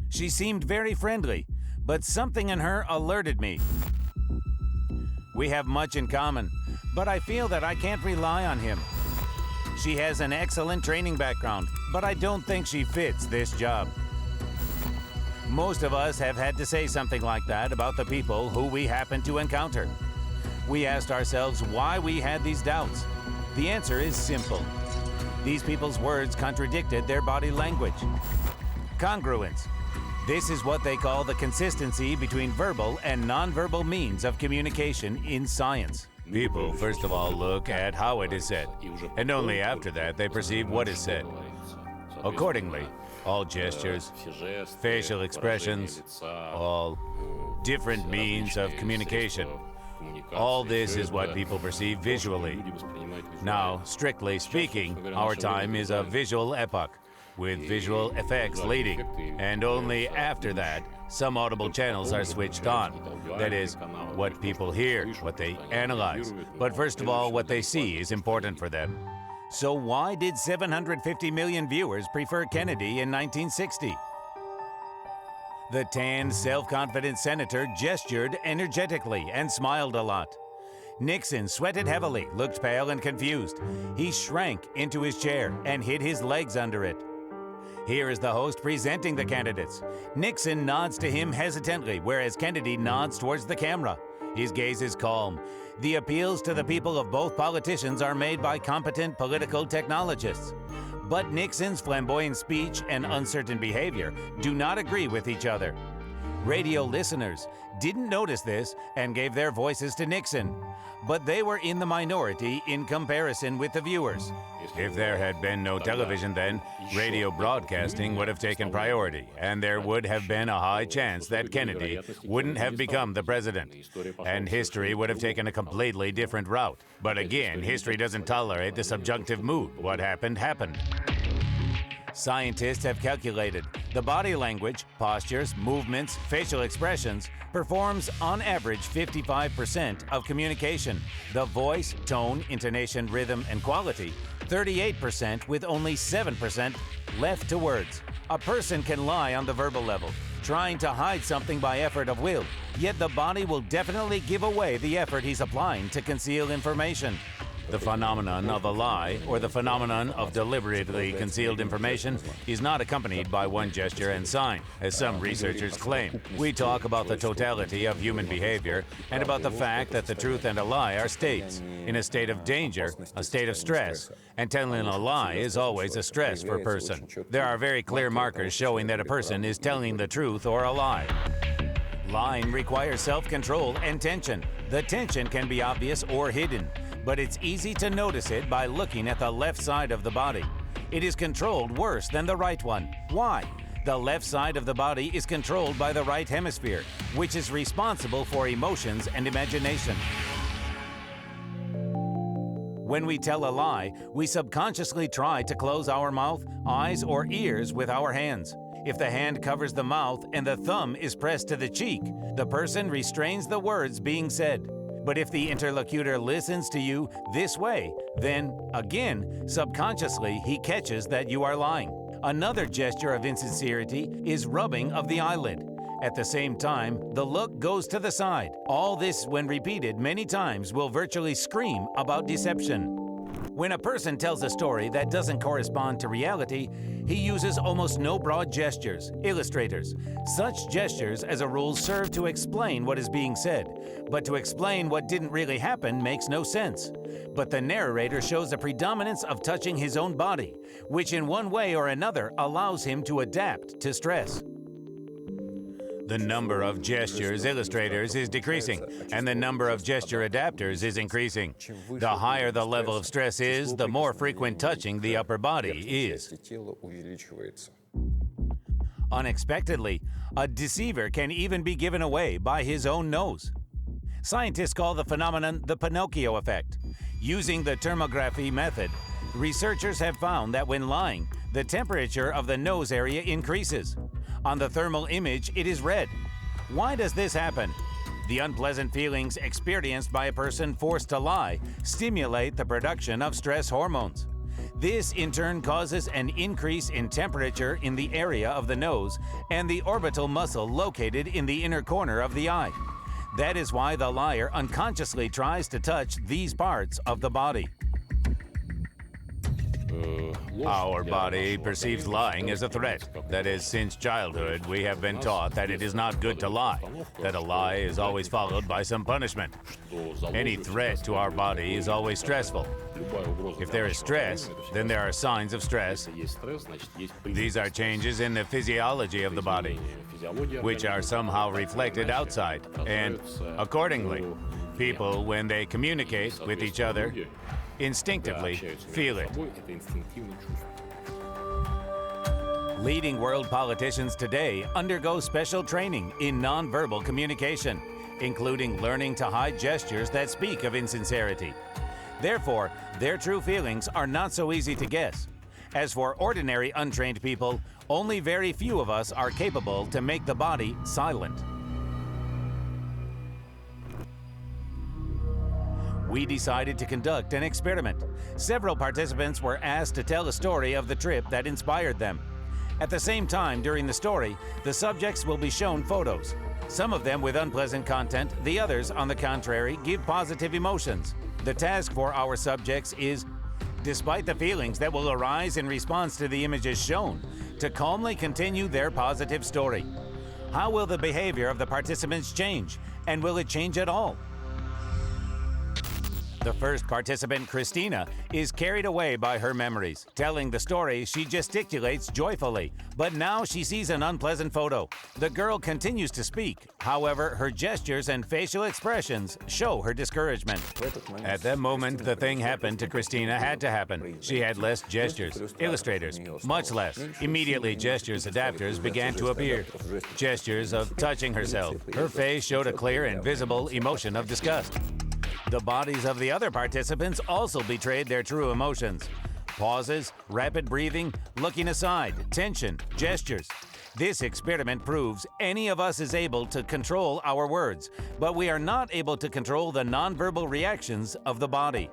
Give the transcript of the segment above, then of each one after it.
She seemed very friendly, but something in her alerted me. We have much in common, but I feel that I can't rely on him. She has an excellent training background, but I don't think she fits this job. Most of us have had to say something like that about the people who we happen to encounter. We asked ourselves why we had these doubts. The answer is simple. These people's words contradicted their body language. Congruence. This is what they call the consistency between verbal and nonverbal means of communication in science. People, first of all, look at how it is said, and only after that they perceive what is said. Accordingly, all gestures, facial expressions, all different means of communication, all this is what people perceive visually. Now, strictly speaking, our time is a visual epoch, with visual effects leading, and only after that, some audible channels are switched on. That is, what people hear, what they analyze. But first of all, what they see is important for them. So why did 750 million viewers prefer Kennedy in 1960? The tanned, self-confident senator gestured energetically and smiled a lot. Nixon sweated heavily, looked pale and confused. He shrank into his chair and hid his legs under it. Here is the host presenting the candidates. Nixon nods to him hesitantly, whereas Kennedy nods towards the camera. His gaze is calm. The appeals to the people of both politicians are made by competent political technologists. But Nixon's flamboyant speech and uncertain behavior do not agree with each other. Radio listeners didn't notice this and gave their voices to Nixon, but they were in the minority in comparison with the viewers. If there had been no television then, radio broadcasting would have taken priority, and there would have been a high chance that Kennedy wouldn't have become the president, and history would have taken a completely different route. But again, history doesn't tolerate the subjunctive mood. What happened, happened. Scientists have calculated the body language, postures, movements, facial expressions performs on average 55% of communication. The voice, tone, intonation, rhythm, and quality, 38% with only 7% left to words. A person can lie on the verbal level, trying to hide something by effort of will, yet the body will definitely give away the effort he's applying to conceal information. The phenomenon of a lie, or the phenomenon of deliberately concealed information, is not accompanied by one gesture and sign, as some researchers claim. We talk about the totality of human behavior and about the fact that the truth and a lie are states. In a state of danger, a state of stress, and telling a lie is always a stress for a person. There are very clear markers showing that a person is telling the truth or a lie. Lying requires self-control and tension. The tension can be obvious or hidden, but it's easy to notice it by looking at the left side of the body. It is controlled worse than the right one. Why? The left side of the body is controlled by the right hemisphere, which is responsible for emotions and imagination. When we tell a lie, we subconsciously try to close our mouth, eyes, or ears with our hands. If the hand covers the mouth and the thumb is pressed to the cheek, the person restrains the words being said. But if the interlocutor listens to you this way, then, again, subconsciously he catches that you are lying. Another gesture of insincerity is rubbing of the eyelid. At the same time, the look goes to the side. All this, when repeated many times, will virtually scream about deception. When a person tells a story that doesn't correspond to reality, he uses almost no broad gestures, illustrators. Such gestures, as a rule, serve to explain what is being said, but to explain what didn't really happen makes no sense. But the narrator shows a predominance of touching his own body, which in one way or another allows him to adapt to stress. The number of gestures illustrators is decreasing, and the number of gesture adapters is increasing. The higher the level of stress is, the more frequent touching the upper body is. Unexpectedly, a deceiver can even be given away by his own nose. Scientists call the phenomenon the Pinocchio effect. Using the thermography method, researchers have found that when lying, the temperature of the nose area increases. On the thermal image, it is red. Why does this happen? The unpleasant feelings experienced by a person forced to lie stimulate the production of stress hormones. This in turn causes an increase in temperature in the area of the nose and the orbital muscle located in the inner corner of the eye. That is why the liar unconsciously tries to touch these parts of the body. Our body perceives lying as a threat. That is, since childhood, we have been taught that it is not good to lie, that a lie is always followed by some punishment. Any threat to our body is always stressful. If there is stress, then there are signs of stress. These are changes in the physiology of the body, which are somehow reflected outside, and accordingly, people, when they communicate with each other, instinctively feel it. Leading world politicians today undergo special training in nonverbal communication, including learning to hide gestures that speak of insincerity. Therefore, their true feelings are not so easy to guess. As for ordinary untrained people, only very few of us are capable to make the body silent. We decided to conduct an experiment. Several participants were asked to tell a story of the trip that inspired them. At the same time, during the story, the subjects will be shown photos. Some of them with unpleasant content, the others, on the contrary, give positive emotions. The task for our subjects is, despite the feelings that will arise in response to the images shown, to calmly continue their positive story. How will the behavior of the participants change, and will it change at all? The first participant, Christina, is carried away by her memories. Telling the story, she gesticulates joyfully, but now she sees an unpleasant photo. The girl continues to speak. However, her gestures and facial expressions show her discouragement. At that moment, the thing happened to Christina had to happen. She had less gestures, illustrators, much less. Immediately, gestures adapters began to appear. Gestures of touching herself. Her face showed a clear and visible emotion of disgust. The bodies of the other participants also betrayed their true emotions. Pauses, rapid breathing, looking aside, tension, gestures. This experiment proves any of us is able to control our words, but we are not able to control the nonverbal reactions of the body.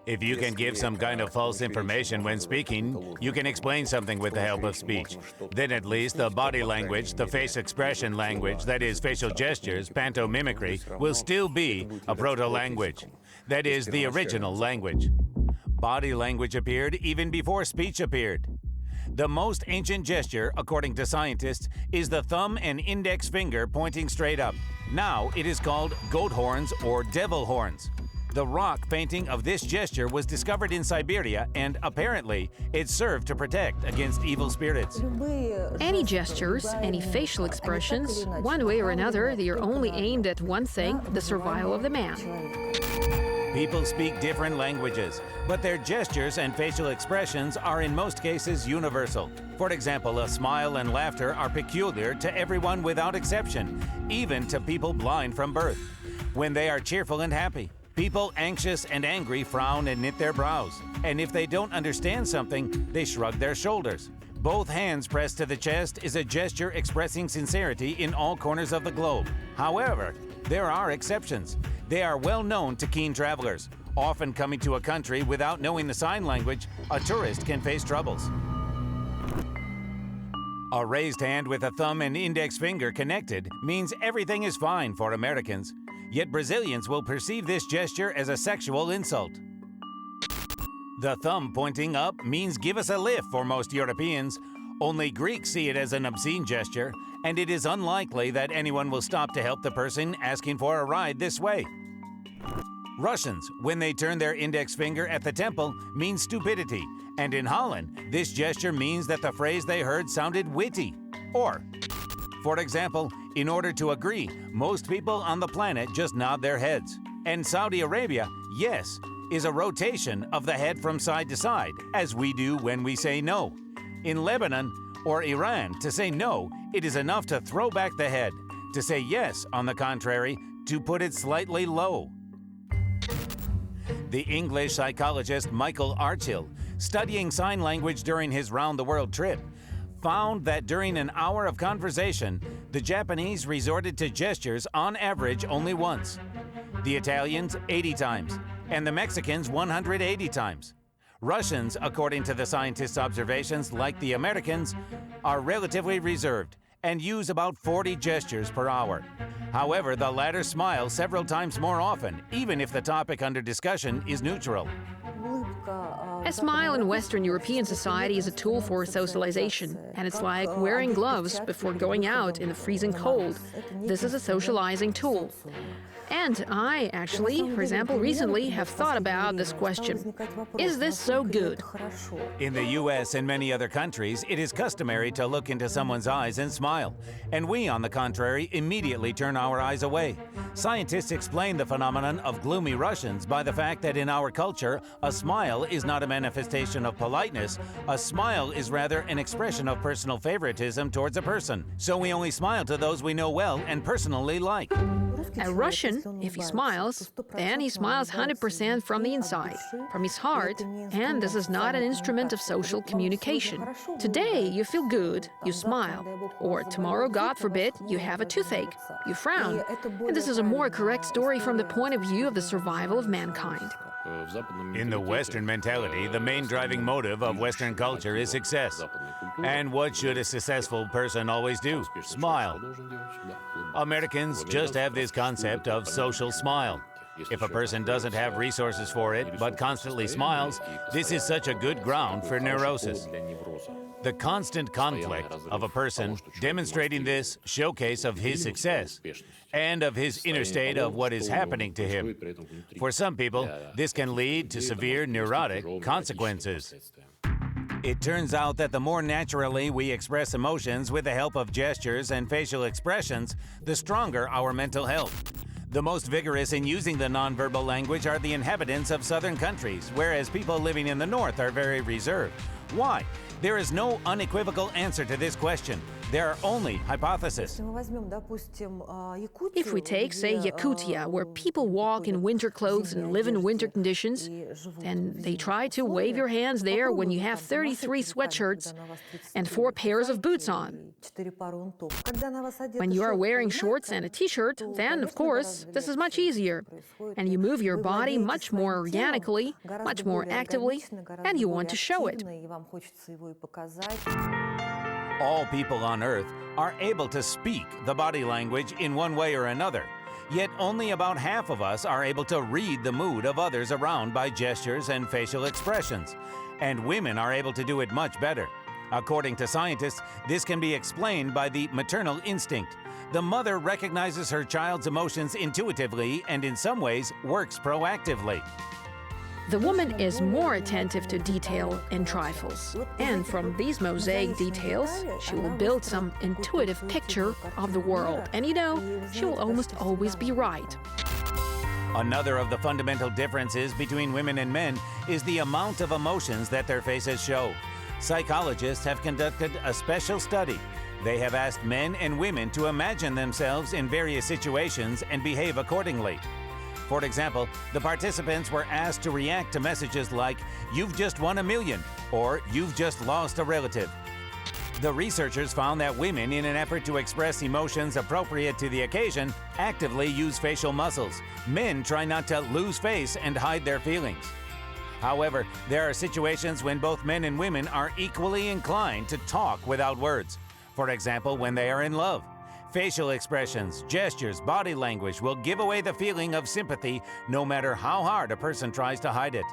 If you can give some kind of false information when speaking, you can explain something with the help of speech. Then at least the body language, the face expression language, that is facial gestures, pantomimicry, will still be a proto-language. That is the original language. Body language appeared even before speech appeared. The most ancient gesture, according to scientists, is the thumb and index finger pointing straight up. Now it is called goat horns or devil horns. The rock painting of this gesture was discovered in Siberia, and apparently it served to protect against evil spirits. Any gestures, any facial expressions, one way or another, they are only aimed at one thing, the survival of the man. People speak different languages, but their gestures and facial expressions are in most cases universal. For example, a smile and laughter are peculiar to everyone without exception, even to people blind from birth. When they are cheerful and happy, people anxious and angry frown and knit their brows, and if they don't understand something, they shrug their shoulders. Both hands pressed to the chest is a gesture expressing sincerity in all corners of the globe. However, there are exceptions. They are well known to keen travelers. Often coming to a country without knowing the sign language, a tourist can face troubles. A raised hand with a thumb and index finger connected means everything is fine for Americans. Yet Brazilians will perceive this gesture as a sexual insult. The thumb pointing up means give us a lift for most Europeans. Only Greeks see it as an obscene gesture, and it is unlikely that anyone will stop to help the person asking for a ride this way. Russians, when they turn their index finger at the temple, mean stupidity, and in Holland, this gesture means that the phrase they heard sounded witty. Or, for example, in order to agree, most people on the planet just nod their heads. And Saudi Arabia, yes, is a rotation of the head from side to side, as we do when we say no. In Lebanon or Iran, to say no, it is enough to throw back the head. To say yes, on the contrary, to put it slightly low. The English psychologist Michael Archill, studying sign language during his round-the-world trip, found that during an hour of conversation, the Japanese resorted to gestures on average only once. The Italians 80 times, and the Mexicans 180 times. Russians, according to the scientists' observations, like the Americans, are relatively reserved and use about 40 gestures per hour. However, the latter smile several times more often, even if the topic under discussion is neutral. A smile in Western European society is a tool for socialization, and it's like wearing gloves before going out in the freezing cold. This is a socializing tool. And I actually, for example, recently have thought about this question. Is this so good? In the U.S. and many other countries, it is customary to look into someone's eyes and smile. And we, on the contrary, immediately turn our eyes away. Scientists explain the phenomenon of gloomy Russians by the fact that in our culture, a smile is not a manifestation of politeness. A smile is rather an expression of personal favoritism towards a person. So we only smile to those we know well and personally like. A Russian, if he smiles, then he smiles 100% from the inside, from his heart, and this is not an instrument of social communication. Today, you feel good, you smile, or tomorrow, God forbid, you have a toothache, you frown. And this is a more correct story from the point of view of the survival of mankind. In the Western mentality, the main driving motive of Western culture is success. And what should a successful person always do? Smile. Americans just have this concept of social smile. If a person doesn't have resources for it, but constantly smiles, this is such a good ground for neurosis. The constant conflict of a person demonstrating this showcase of his success and of his inner state of what is happening to him. For some people, this can lead to severe neurotic consequences. It turns out that the more naturally we express emotions with the help of gestures and facial expressions, the stronger our mental health. The most vigorous in using the nonverbal language are the inhabitants of southern countries, whereas people living in the north are very reserved. Why? There is no unequivocal answer to this question. There are only hypotheses. If we take, say, Yakutia, where people walk in winter clothes and live in winter conditions, then they try to wave your hands there when you have 33 sweatshirts and 4 pairs of boots on. When you are wearing shorts and a t-shirt, then, of course, this is much easier. And you move your body much more organically, much more actively, and you want to show it. All people on Earth are able to speak the body language in one way or another, yet only about half of us are able to read the mood of others around by gestures and facial expressions, and women are able to do it much better. According to scientists, this can be explained by the maternal instinct. The mother recognizes her child's emotions intuitively and in some ways works proactively. The woman is more attentive to detail and trifles, and from these mosaic details, she will build some intuitive picture of the world, and she will almost always be right. Another of the fundamental differences between women and men is the amount of emotions that their faces show. Psychologists have conducted a special study. They have asked men and women to imagine themselves in various situations and behave accordingly. For example, the participants were asked to react to messages like, "You've just won $1 million," or "You've just lost a relative." The researchers found that women, in an effort to express emotions appropriate to the occasion, actively use facial muscles. Men try not to lose face and hide their feelings. However, there are situations when both men and women are equally inclined to talk without words. For example, when they are in love. Facial expressions, gestures, body language will give away the feeling of sympathy no matter how hard a person tries to hide it.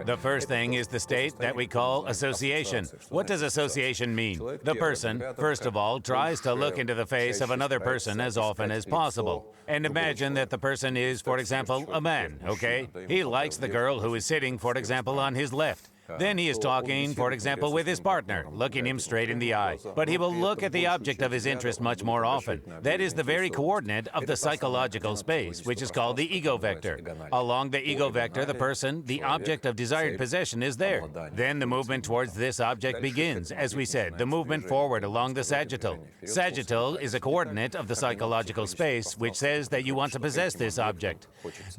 The first thing is the state that we call association. What does association mean? The person, first of all, tries to look into the face of another person as often as possible. And imagine that the person is, for example, a man, okay? He likes the girl who is sitting, for example, on his left. Then he is talking, for example, with his partner, looking him straight in the eye. But he will look at the object of his interest much more often. That is the very coordinate of the psychological space, which is called the ego vector. Along the ego vector, the person, the object of desired possession, is there. Then the movement towards this object begins, as we said, the movement forward along the sagittal. Sagittal is a coordinate of the psychological space, which says that you want to possess this object.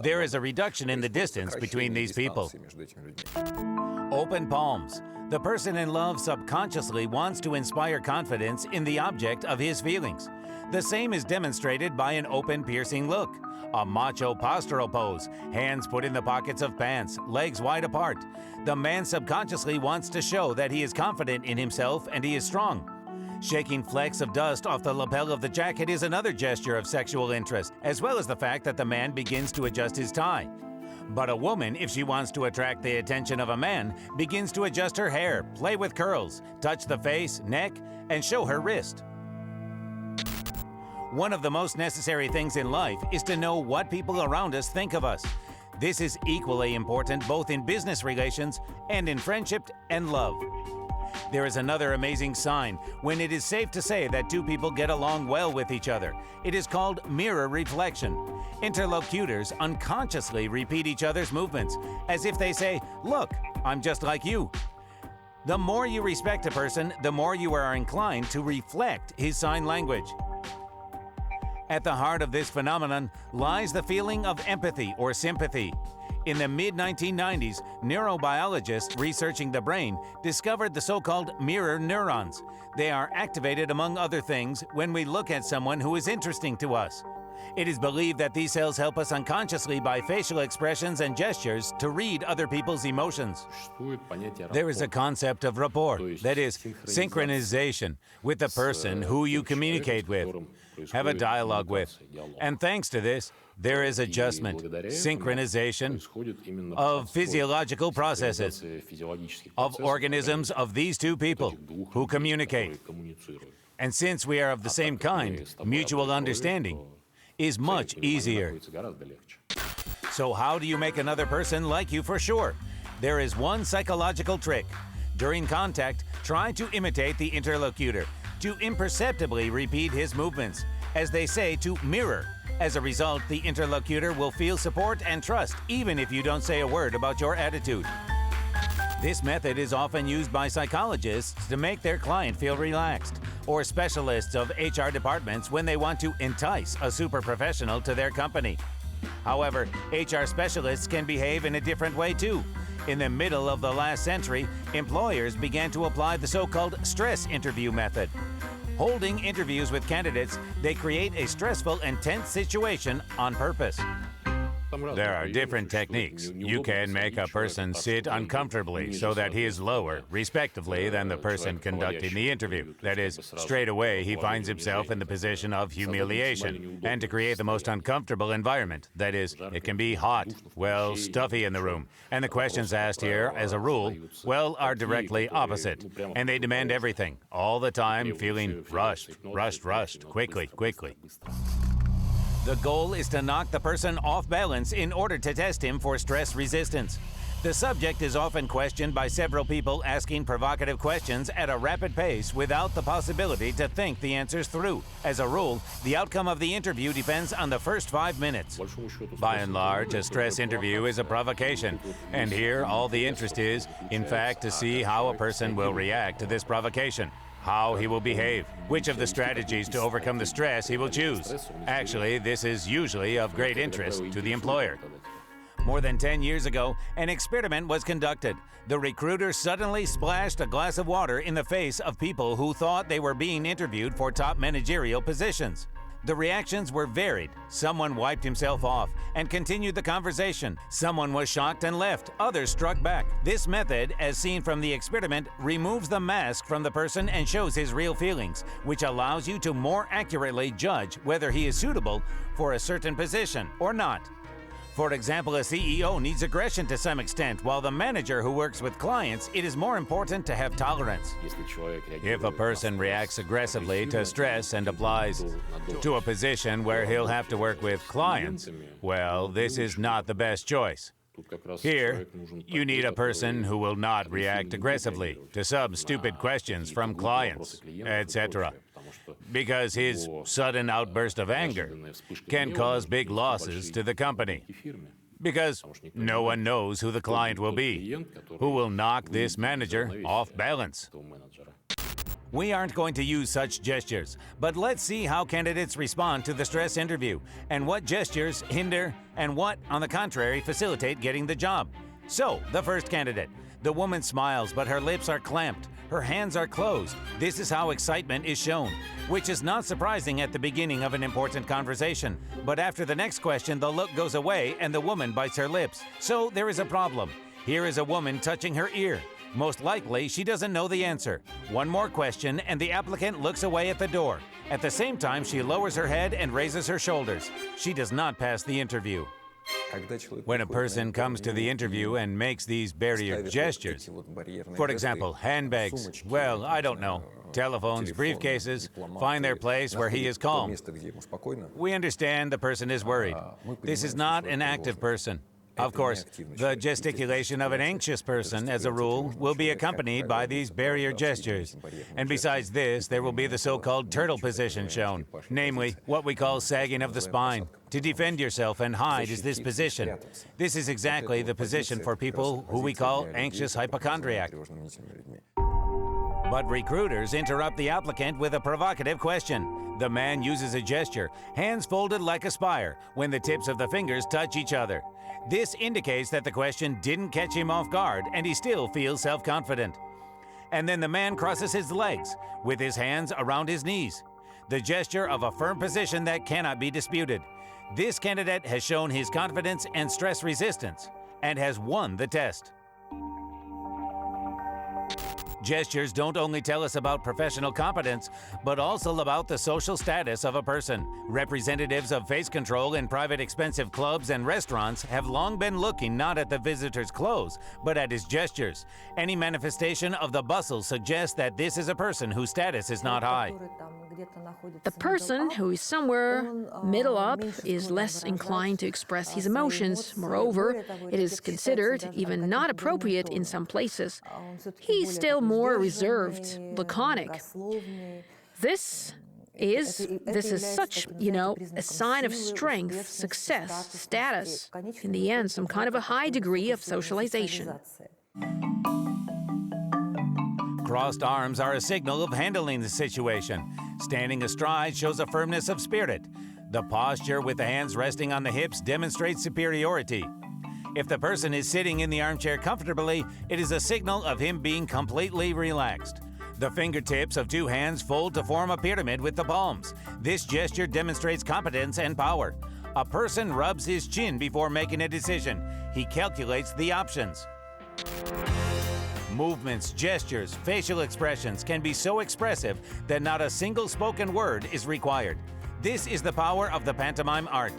There is a reduction in the distance between these people. Open palms. The person in love subconsciously wants to inspire confidence in the object of his feelings. The same is demonstrated by an open, piercing look, a macho postural pose, hands put in the pockets of pants, legs wide apart. The man subconsciously wants to show that he is confident in himself and he is strong. Shaking flecks of dust off the lapel of the jacket is another gesture of sexual interest, as well as the fact that the man begins to adjust his tie. But a woman, if she wants to attract the attention of a man, begins to adjust her hair, play with curls, touch the face, neck, and show her wrist. One of the most necessary things in life is to know what people around us think of us. This is equally important both in business relations and in friendship and love. There is another amazing sign when it is safe to say that two people get along well with each other. It is called mirror reflection. Interlocutors unconsciously repeat each other's movements, as if they say, "Look, I'm just like you." The more you respect a person, the more you are inclined to reflect his sign language. At the heart of this phenomenon lies the feeling of empathy or sympathy. In the mid-1990s, neurobiologists researching the brain discovered the so-called mirror neurons. They are activated, among other things, when we look at someone who is interesting to us. It is believed that these cells help us unconsciously by facial expressions and gestures to read other people's emotions. There is a concept of rapport, that is, synchronization, with the person who you communicate with, have a dialogue with. And thanks to this, there is adjustment, synchronization of physiological processes, of organisms of these two people who communicate. And since we are of the same kind, mutual understanding is much easier. So how do you make another person like you for sure? There is one psychological trick. During contact, try to imitate the interlocutor, to imperceptibly repeat his movements, as they say, to mirror. As a result, the interlocutor will feel support and trust, even if you don't say a word about your attitude. This method is often used by psychologists to make their client feel relaxed, or specialists of HR departments when they want to entice a super professional to their company. However, HR specialists can behave in a different way too. In the middle of the last century, employers began to apply the so-called stress interview method. Holding interviews with candidates, they create a stressful and tense situation on purpose. There are different techniques. You can make a person sit uncomfortably so that he is lower, respectively, than the person conducting the interview. That is, straight away he finds himself in the position of humiliation. And to create the most uncomfortable environment, that is, it can be hot, well, stuffy in the room. And the questions asked here, as a rule, well, are directly opposite. And they demand everything, all the time feeling rushed, quickly. The goal is to knock the person off balance in order to test him for stress resistance. The subject is often questioned by several people asking provocative questions at a rapid pace without the possibility to think the answers through. As a rule, the outcome of the interview depends on the first 5 minutes. By and large, a stress interview is a provocation, and here all the interest is, in fact, to see how a person will react to this provocation. How he will behave, which of the strategies to overcome the stress he will choose. Actually, this is usually of great interest to the employer. More than 10 years ago, an experiment was conducted. The recruiter suddenly splashed a glass of water in the face of people who thought they were being interviewed for top managerial positions. The reactions were varied. Someone wiped himself off and continued the conversation. Someone was shocked and left. Others struck back. This method, as seen from the experiment, removes the mask from the person and shows his real feelings, which allows you to more accurately judge whether he is suitable for a certain position or not. For example, a CEO needs aggression to some extent, while the manager who works with clients, it is more important to have tolerance. If a person reacts aggressively to stress and applies to a position where he'll have to work with clients, well, this is not the best choice. Here, you need a person who will not react aggressively to some stupid questions from clients, etc., because his sudden outburst of anger can cause big losses to the company. Because no one knows who the client will be, who will knock this manager off balance. We aren't going to use such gestures, but let's see how candidates respond to the stress interview, and what gestures hinder and what, on the contrary, facilitate getting the job. So, the first candidate. The woman smiles, but her lips are clamped. Her hands are closed. This is how excitement is shown, which is not surprising at the beginning of an important conversation. But after the next question, the look goes away and the woman bites her lips. So there is a problem. Here is a woman touching her ear. Most likely, she doesn't know the answer. One more question, and the applicant looks away at the door. At the same time, she lowers her head and raises her shoulders. She does not pass the interview. When a person comes to the interview and makes these barrier gestures, for example, handbags, well, I don't know, telephones, briefcases, find their place where he is calm. We understand the person is worried. This is not an active person. Of course, the gesticulation of an anxious person, as a rule, will be accompanied by these barrier gestures. And besides this, there will be the so-called turtle position shown, namely, what we call sagging of the spine. To defend yourself and hide is this position. This is exactly the position for people who we call anxious hypochondriac. But recruiters interrupt the applicant with a provocative question. The man uses a gesture, hands folded like a spire, when the tips of the fingers touch each other. This indicates that the question didn't catch him off guard and he still feels self-confident. And then the man crosses his legs with his hands around his knees. The gesture of a firm position that cannot be disputed. This candidate has shown his confidence and stress resistance and has won the test. Gestures don't only tell us about professional competence, but also about the social status of a person. Representatives of face control in private expensive clubs and restaurants have long been looking not at the visitor's clothes, but at his gestures. Any manifestation of the bustle suggests that this is a person whose status is not high. The person who is somewhere middle up is less inclined to express his emotions. Moreover, it is considered even not appropriate in some places. He's still more reserved, laconic. This is such, a sign of strength, success, status. In the end, some kind of a high degree of socialization. Crossed arms are a signal of handling the situation. Standing astride shows a firmness of spirit. The posture with the hands resting on the hips demonstrates superiority. If the person is sitting in the armchair comfortably, it is a signal of him being completely relaxed. The fingertips of two hands fold to form a pyramid with the palms. This gesture demonstrates competence and power. A person rubs his chin before making a decision. He calculates the options. Movements, gestures, facial expressions can be so expressive that not a single spoken word is required. This is the power of the pantomime art.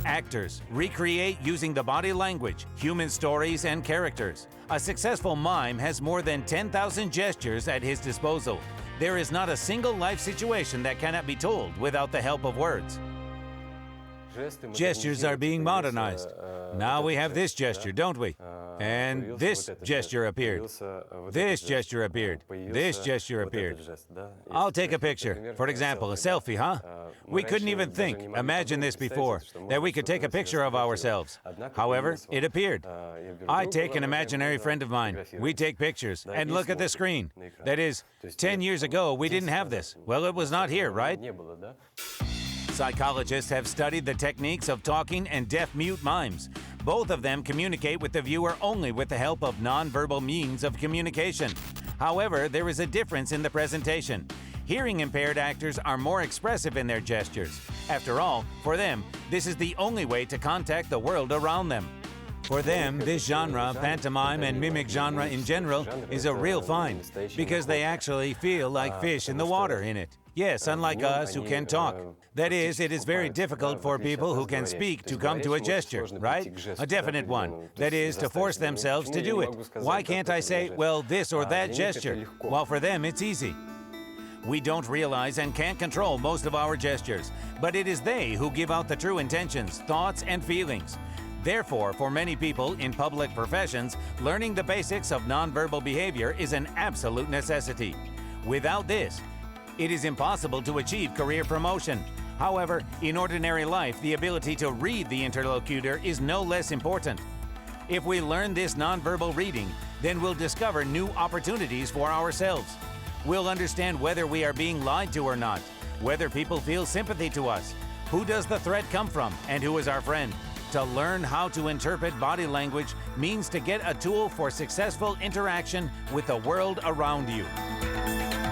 Actors recreate using the body language, human stories, and characters. A successful mime has more than 10,000 gestures at his disposal. There is not a single life situation that cannot be told without the help of words. Gestures are being modernized. Now we have this gesture, don't we? And this gesture appeared. This gesture appeared. This gesture appeared. I'll take a picture. For example, a selfie, huh? We couldn't even imagine this before, that we could take a picture of ourselves. However, it appeared. I take an imaginary friend of mine. We take pictures and look at the screen. That is, 10 years ago, we didn't have this. Well, it was not here, right? Psychologists have studied the techniques of talking and deaf-mute mimes. Both of them communicate with the viewer only with the help of nonverbal means of communication. However, there is a difference in the presentation. Hearing-impaired actors are more expressive in their gestures. After all, for them, this is the only way to contact the world around them. For them, this genre, pantomime and mimic genre in general, is a real find, because they actually feel like fish in the water in it. Yes, unlike us who can talk. That is, it is very difficult for people who can speak to come to a gesture, right? A definite one. That is, to force themselves to do it. Why can't I say, well, this or that gesture? While for them, it's easy. We don't realize and can't control most of our gestures, but it is they who give out the true intentions, thoughts, and feelings. Therefore, for many people in public professions, learning the basics of nonverbal behavior is an absolute necessity. Without this, it is impossible to achieve career promotion. However, in ordinary life, the ability to read the interlocutor is no less important. If we learn this nonverbal reading, then we'll discover new opportunities for ourselves. We'll understand whether we are being lied to or not, whether people feel sympathy to us, who does the threat come from, and who is our friend. To learn how to interpret body language means to get a tool for successful interaction with the world around you.